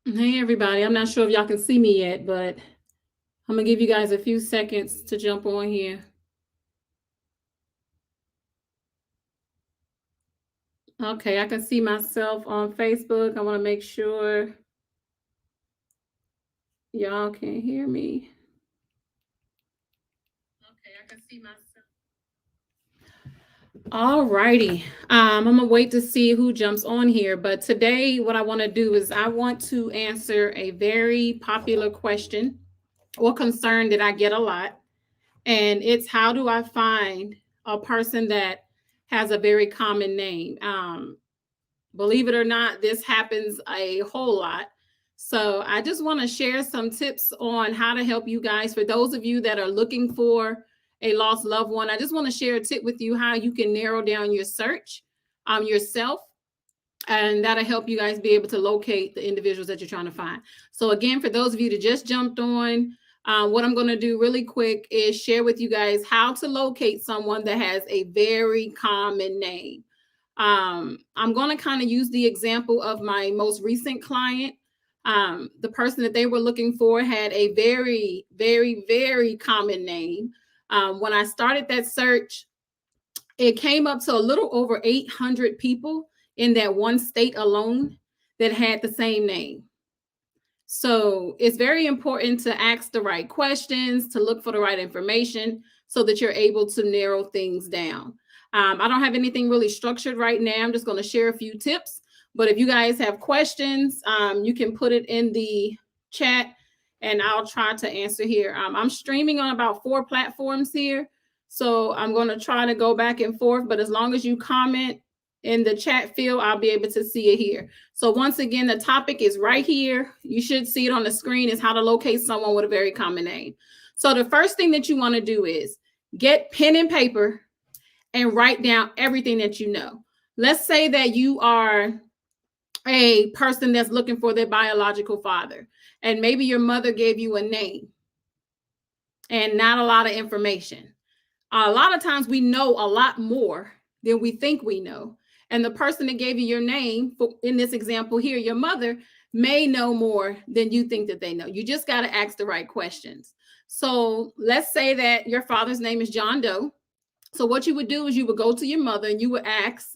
Hey everybody, I'm not sure if y'all can see me yet, but I'm gonna give you guys a few seconds to jump on here. Okay, I can see myself on Facebook. I want to make sure y'all can hear me. Okay, I can see myself. All righty. I'm gonna wait to see who jumps on here. But today, what I want to do is I want to answer a very popular question or concern that I get a lot. And it's how do I find a person that has a very common name? Believe it or not, this happens a whole lot. So I just want to share some tips on how to help you guys. For those of you that are looking for a lost loved one, I just want to share a tip with you how you can narrow down your search yourself, and that'll help you guys be able to locate the individuals that you're trying to find. So again, for those of you that just jumped on, what I'm going to do really quick is share with you guys how to locate someone that has a very common name. I'm going to kind of use the example of my most recent client. The person that they were looking for had a very, very, very common name. When I started that search, it came up to a little over 800 people in that one state alone that had the same name. So it's very important to ask the right questions, to look for the right information so that you're able to narrow things down. I don't have anything really structured right now. I'm just going to share a few tips. But if you guys have questions, you can put it in the chat and I'll try to answer here. I'm streaming on about 4 platforms here. So I'm going to try to go back and forth. But as long as you comment in the chat field, I'll be able to see it here. So once again, the topic is right here. You should see it on the screen, is how to locate someone with a very common name. So the first thing that you want to do is get pen and paper and write down everything that you know. Let's say that you are a person that's looking for their biological father, and maybe your mother gave you a name and not a lot of information. A lot of times we know a lot more than we think we know. And the person that gave you your name, in this example here, your mother, may know more than you think that they know. You just got to ask the right questions. So let's say that your father's name is John Doe. So what you would do is you would go to your mother and you would ask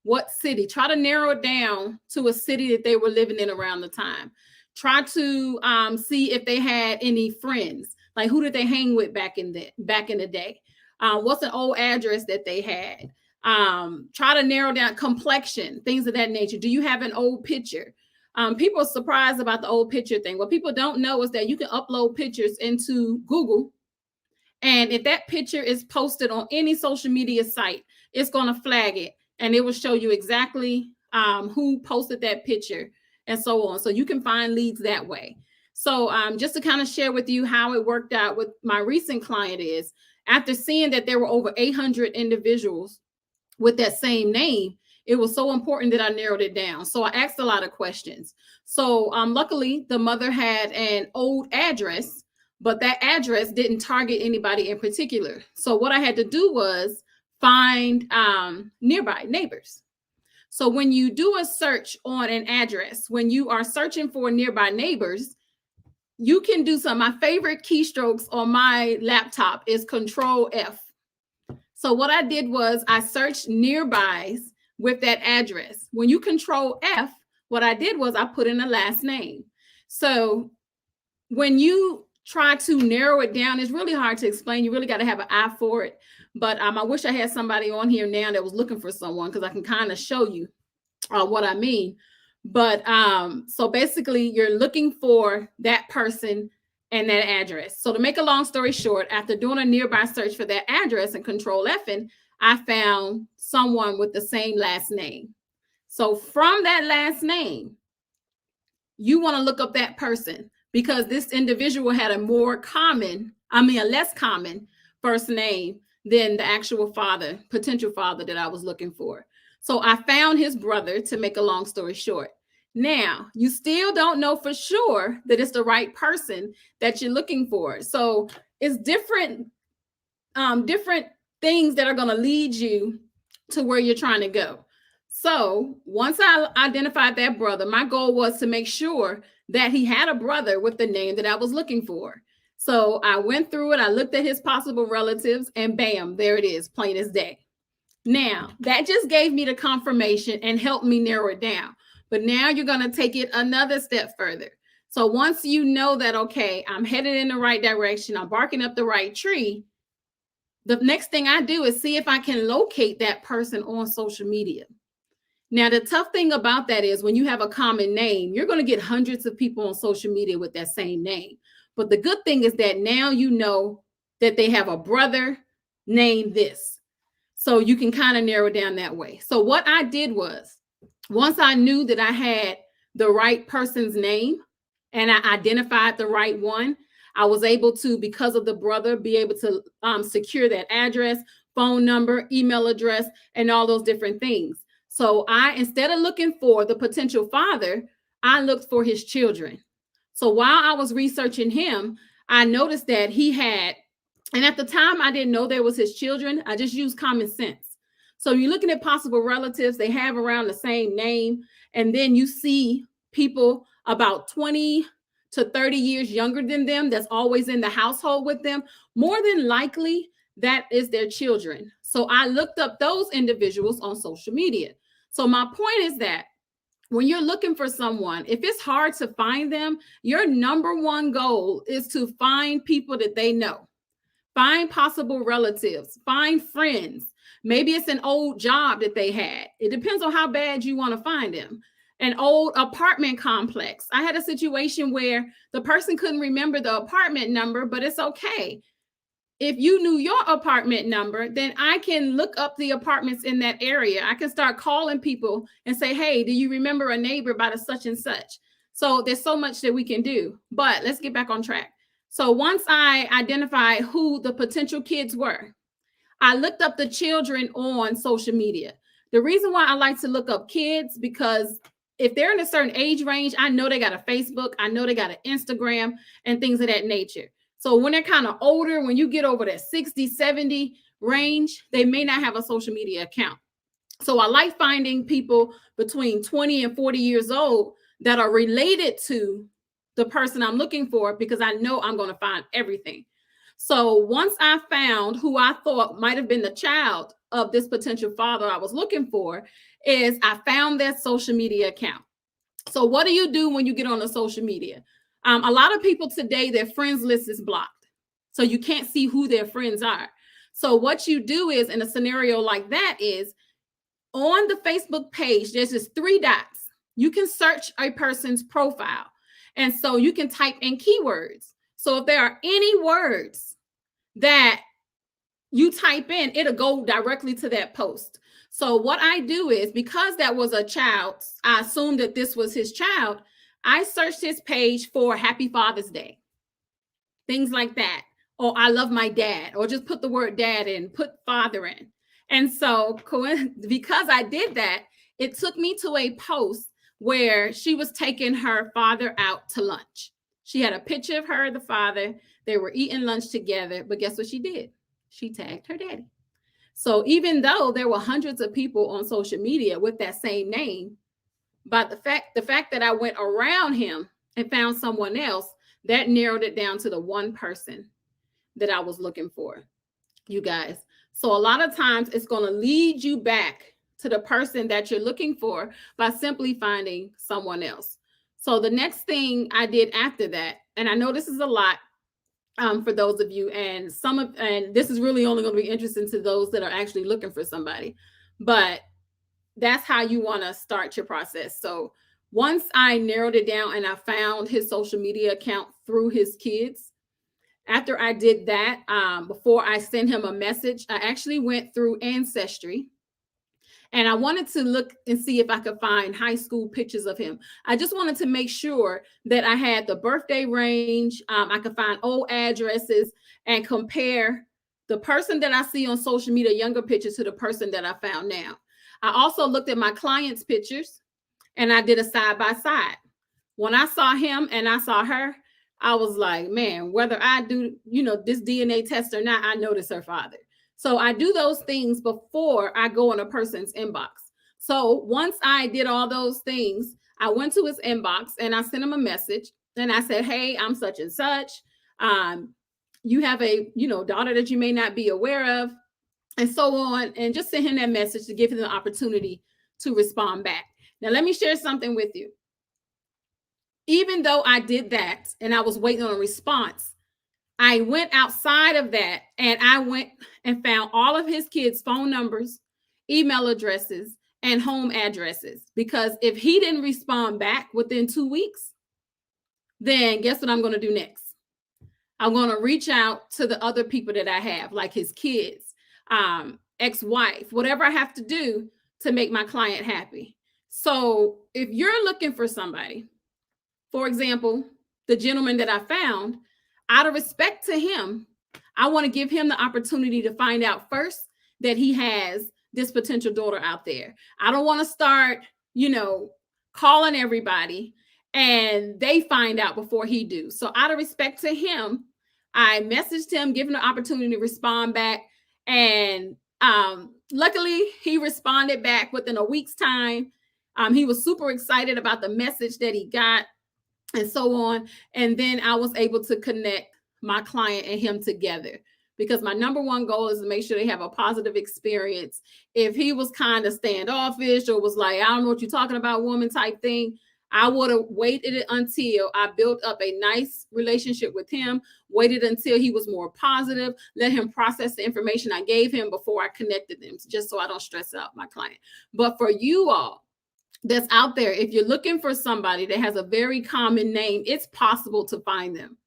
what city. Try to narrow it down to a city that they were living in around the time. Try to see if they had any friends. Like, who did they hang with back in the day? What's an old address that they had? Try to narrow down complexion, things of that nature. Do you have an old picture? People are surprised about the old picture thing. What people don't know is that you can upload pictures into Google, and if that picture is posted on any social media site, it's going to flag it, and it will show you exactly who posted that picture and so on. So you can find leads that way. So just to kind of share with you how it worked out with my recent client is, after seeing that there were over 800 individuals with that same name, it was so important that I narrowed it down. So I asked a lot of questions. So luckily, the mother had an old address, but that address didn't target anybody in particular. So what I had to do was find nearby neighbors. So when you do a search on an address, when you are searching for nearby neighbors, you can do some. My favorite keystrokes on my laptop is Control F. So what I did was I searched nearbys with that address. When you Control F, what I did was I put in a last name. So when you try to narrow it down, it's really hard to explain. You really got to have an eye for it. But I wish I had somebody on here now that was looking for someone, because I can kind of show you what I mean. But so basically, you're looking for that person and that address. So to make a long story short, after doing a nearby search for that address and Control F-ing, I found someone with the same last name. So from that last name, you want to look up that person, because this individual had a less common first name than the actual father, potential father that I was looking for. So I found his brother, to make a long story short. Now, you still don't know for sure that it's the right person that you're looking for. So it's different things that are going to lead you to where you're trying to go. So once I identified that brother, my goal was to make sure that he had a brother with the name that I was looking for. So I went through it. I looked at his possible relatives, and bam, there it is, plain as day. Now, that just gave me the confirmation and helped me narrow it down. But now you're going to take it another step further. So once you know that, okay, I'm headed in the right direction, I'm barking up the right tree, the next thing I do is see if I can locate that person on social media. Now, the tough thing about that is when you have a common name, you're going to get hundreds of people on social media with that same name. But the good thing is that now you know that they have a brother named this. So you can kind of narrow down that way. So what I did was, once I knew that I had the right person's name and I identified the right one, I was able to, because of the brother, be able to secure that address, phone number, email address, and all those different things. So instead of looking for the potential father, I looked for his children. So while I was researching him, I noticed that he had, and at the time I didn't know there was his children. I just used common sense. So you're looking at possible relatives, they have around the same name. And then you see people about 20 to 30 years younger than them that's always in the household with them. More than likely, that is their children. So I looked up those individuals on social media. So my point is that when you're looking for someone, if it's hard to find them, your number one goal is to find people that they know. Find possible relatives, find friends. Maybe it's an old job that they had. It depends on how bad you want to find them. An old apartment complex. I had a situation where the person couldn't remember the apartment number, but it's okay. If you knew your apartment number, then I can look up the apartments in that area. I can start calling people and say, hey, do you remember a neighbor by the such and such? So there's so much that we can do, but let's get back on track. So once I identified who the potential kids were, I looked up the children on social media. The reason why I like to look up kids, because if they're in a certain age range, I know they got a Facebook, I know they got an Instagram and things of that nature. So when they're kind of older, when you get over that 60, 70 range, they may not have a social media account. So I like finding people between 20 and 40 years old that are related to the person I'm looking for, because I know I'm going to find everything. So once I found who I thought might have been the child of this potential father I was looking for, is I found their social media account. So what do you do when you get on the social media? A lot of people today, their friends list is blocked. So you can't see who their friends are. So what you do is, in a scenario like that, is on the Facebook page, there's just 3 dots. You can search a person's profile. And so you can type in keywords. So if there are any words that you type in, it'll go directly to that post. So what I do is, because that was a child, I assumed that this was his child. I searched his page for Happy Father's Day, things like that. Or I love my dad, or just put the word dad in, put father in. And so because I did that, it took me to a post where she was taking her father out to lunch. She had a picture of her, the father. They were eating lunch together. But guess what she did? She tagged her daddy. So even though there were hundreds of people on social media with that same name, but the fact that I went around him and found someone else, that narrowed it down to the one person that I was looking for, you guys. So a lot of times it's going to lead you back to the person that you're looking for by simply finding someone else. So the next thing I did after that, and I know this is a lot for those of you, and this is really only going to be interesting to those that are actually looking for somebody, but that's how you want to start your process. So once I narrowed it down and I found his social media account through his kids, after I did that, before I sent him a message, I actually went through Ancestry, and I wanted to look and see if I could find high school pictures of him. I just wanted to make sure that I had the birthday range. I could find old addresses and compare the person that I see on social media, younger pictures, to the person that I found now. I also looked at my clients' pictures, and I did a side by side. When I saw him and I saw her, I was like, man, whether I do, this DNA test or not, I know this is her father. So I do those things before I go in a person's inbox. So once I did all those things, I went to his inbox and I sent him a message and I said, hey, I'm such and such. Um, you have a, daughter that you may not be aware of, and so on, and just send him that message to give him the opportunity to respond back. Now, let me share something with you. Even though I did that and I was waiting on a response, I went outside of that and I went and found all of his kids' phone numbers, email addresses, and home addresses. Because if he didn't respond back within 2 weeks, then guess what I'm going to do next? I'm going to reach out to the other people that I have, like his kids, ex-wife, whatever I have to do to make my client happy. So if you're looking for somebody, for example, the gentleman that I found, out of respect to him, I want to give him the opportunity to find out first that he has this potential daughter out there. I don't want to start, calling everybody and they find out before he do. So out of respect to him, I messaged him, giving the opportunity to respond back. And luckily, he responded back within a week's time. He was super excited about the message that he got and so on. And then I was able to connect my client and him together, because my number one goal is to make sure they have a positive experience. If he was kind of standoffish or was like, I don't know what you're talking about, woman type thing, I would have waited until I built up a nice relationship with him, waited until he was more positive, let him process the information I gave him before I connected them, just so I don't stress out my client. But for you all that's out there, if you're looking for somebody that has a very common name, it's possible to find them.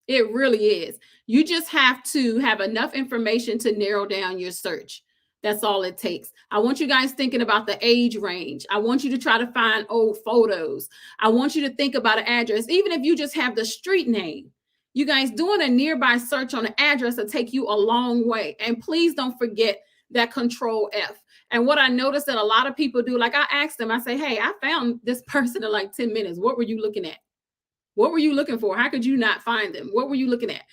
It really is. You just have to have enough information to narrow down your search. That's all it takes. I want you guys thinking about the age range. I want you to try to find old photos. I want you to think about an address. Even if you just have the street name, you guys doing a nearby search on an address will take you a long way. And please don't forget that Control F. And what I noticed that a lot of people do, like I asked them, I say, hey, I found this person in like 10 minutes. What were you looking at? What were you looking for? How could you not find them? What were you looking at?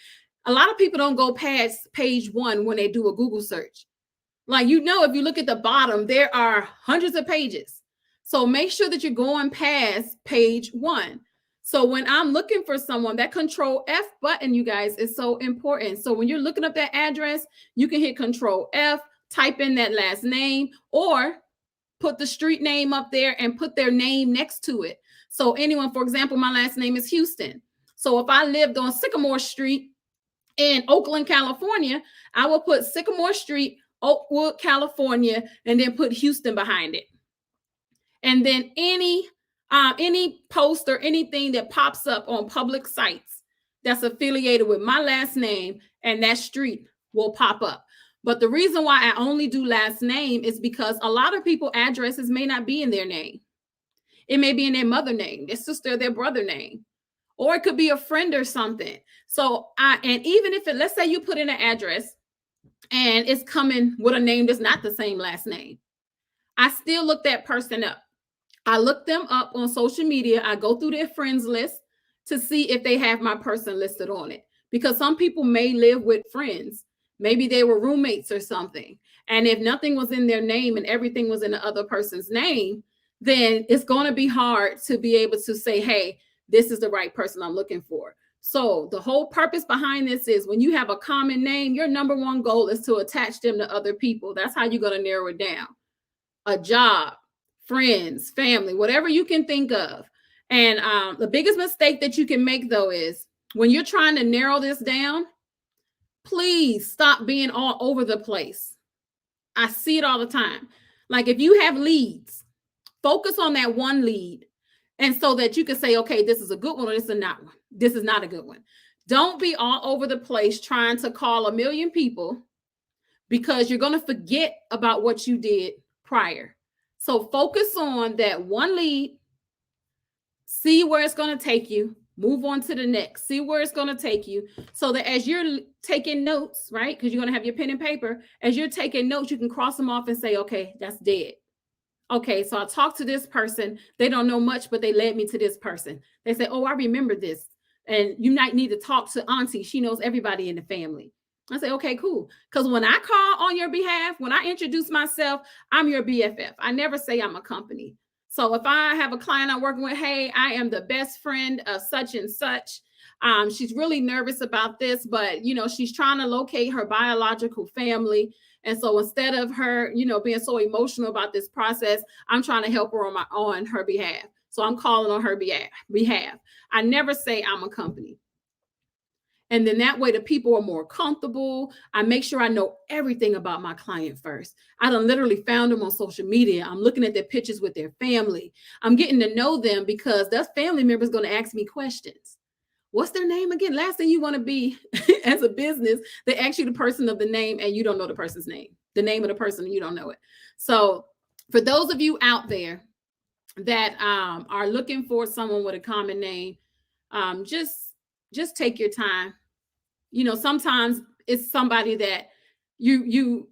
A lot of people don't go past page 1 when they do a Google search. Like, if you look at the bottom, there are hundreds of pages. So make sure that you're going past page 1. So when I'm looking for someone, that Control F button, you guys, is so important. So when you're looking up that address, you can hit Control F, type in that last name, or put the street name up there and put their name next to it. So anyone, for example, my last name is Houston. So if I lived on Sycamore Street in Oakland, California, I will put Sycamore Street, Oakwood, California, and then put Houston behind it. And then any post or anything that pops up on public sites that's affiliated with my last name and that street will pop up. But the reason why I only do last name is because a lot of people addresses may not be in their name. It may be in their mother name, their sister, their brother name, or it could be a friend or something. So and even if let's say you put in an address and it's coming with a name that's not the same last name, I still look that person up. I look them up on social media. I go through their friends list to see if they have my person listed on it, because some people may live with friends. Maybe they were roommates or something. And if nothing was in their name and everything was in the other person's name, then it's going to be hard to be able to say, hey, this is the right person I'm looking for. So the whole purpose behind this is when you have a common name, your number one goal is to attach them to other people. That's how you're going to narrow it down. A job, friends, family, whatever you can think of. And the biggest mistake that you can make, though, is when you're trying to narrow this down, please stop being all over the place. I see it all the time. Like if you have leads, focus on that one lead. And so that you can say, okay, this is a good one or this is not one. This is not a good one. Don't be all over the place trying to call 1 million people, because you're going to forget about what you did prior. So focus on that one lead, see where it's going to take you, move on to the next, see where it's going to take you, so that as you're taking notes, right, because you're going to have your pen and paper, as you're taking notes, you can cross them off and say, okay, that's dead. Okay, so I talked to this person. They don't know much, but they led me to this person. They say, oh, I remember this. And you might need to talk to Auntie. She knows everybody in the family. I say, okay, cool. Because when I call on your behalf, when I introduce myself, I'm your BFF. I never say I'm a company. So if I have a client I'm working with, hey, I am the best friend of such and such. She's really nervous about this, but she's trying to locate her biological family. And so instead of her, being so emotional about this process, I'm trying to help her on her behalf. So I'm calling on her behalf. I never say I'm a company. And then that way the people are more comfortable. I make sure I know everything about my client first. I done literally found them on social media. I'm looking at their pictures with their family. I'm getting to know them because that family member is going to ask me questions. What's their name again? Last thing you want to be as a business, they ask you the person of the name and you don't know the person's name, the name of the person, and you don't know it. So for those of you out there that are looking for someone with a common name, just take your time. Sometimes it's somebody that you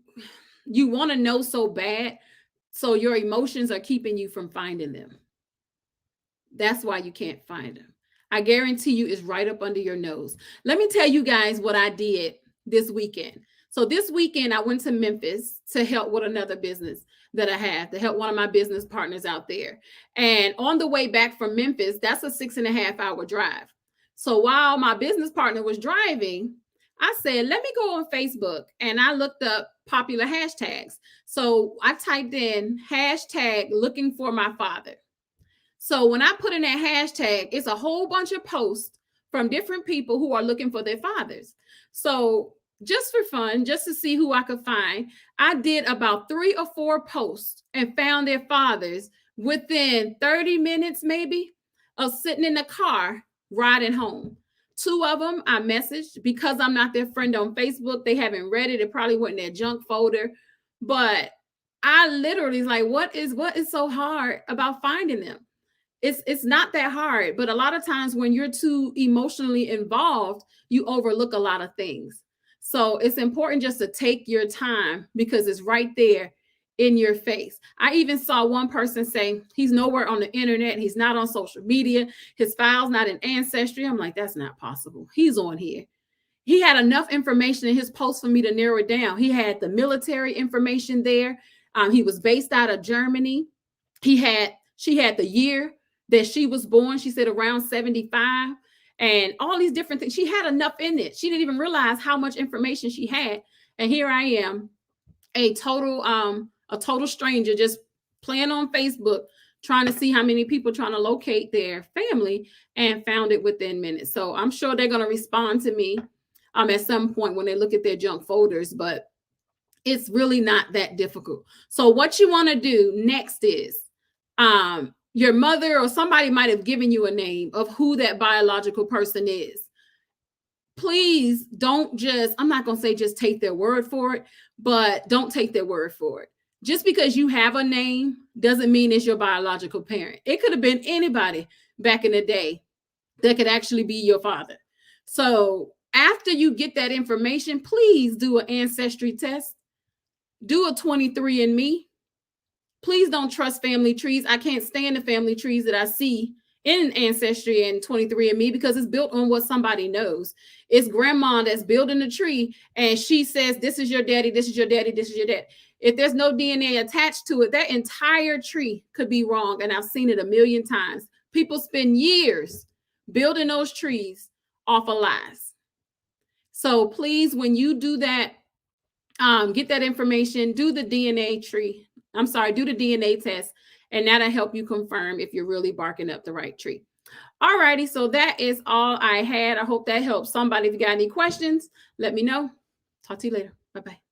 want to know so bad, so your emotions are keeping you from finding them. That's why you can't find them. I guarantee you it's right up under your nose. Let me tell you guys what I did this weekend. So this weekend I went to Memphis to help with another business that I have, to help one of my business partners out there. And on the way back from Memphis, that's a 6.5-hour drive. So while my business partner was driving, I said, let me go on Facebook, and I looked up popular hashtags. So I typed in hashtag looking for my father. So when I put in that hashtag, it's a whole bunch of posts from different people who are looking for their fathers. So just for fun, just to see who I could find, I did about 3 or 4 posts and found their fathers within 30 minutes maybe of sitting in the car riding home. 2 of them I messaged because I'm not their friend on Facebook. They haven't read it. It probably went in their junk folder. But I literally was like, what is so hard about finding them? It's not that hard, but a lot of times when you're too emotionally involved, you overlook a lot of things. So it's important just to take your time because it's right there in your face. I even saw one person say he's nowhere on the internet, he's not on social media, his file's not in Ancestry. I'm like, that's not possible. He's on here. He had enough information in his post for me to narrow it down. He had the military information there. He was based out of Germany. She had the year that she was born. She said around 75, and all these different things. She had enough in it. She didn't even realize how much information she had. And here I am, a total stranger, just playing on Facebook, trying to see how many people trying to locate their family, and found it within minutes. So I'm sure they're going to respond to me at some point when they look at their junk folders, but it's really not that difficult. So what you want to do next is your mother or somebody might have given you a name of who that biological person is. Please don't just, I'm not going to say just take their word for it, but don't take their word for it. Just because you have a name doesn't mean it's your biological parent. It could have been anybody back in the day that could actually be your father. So after you get that information, please do an ancestry test. Do a 23andMe. Please don't trust family trees. I can't stand the family trees that I see in Ancestry and 23andMe because it's built on what somebody knows. It's grandma that's building the tree and she says, this is your daddy, this is your daddy, this is your dad. If there's no DNA attached to it, that entire tree could be wrong. And I've seen it a million times. People spend years building those trees off of lies. So please, when you do that, get that information, do the DNA test, and that'll help you confirm if you're really barking up the right tree. All righty, so that is all I had. I hope that helps somebody. If you got any questions, let me know. Talk to you later. Bye-bye.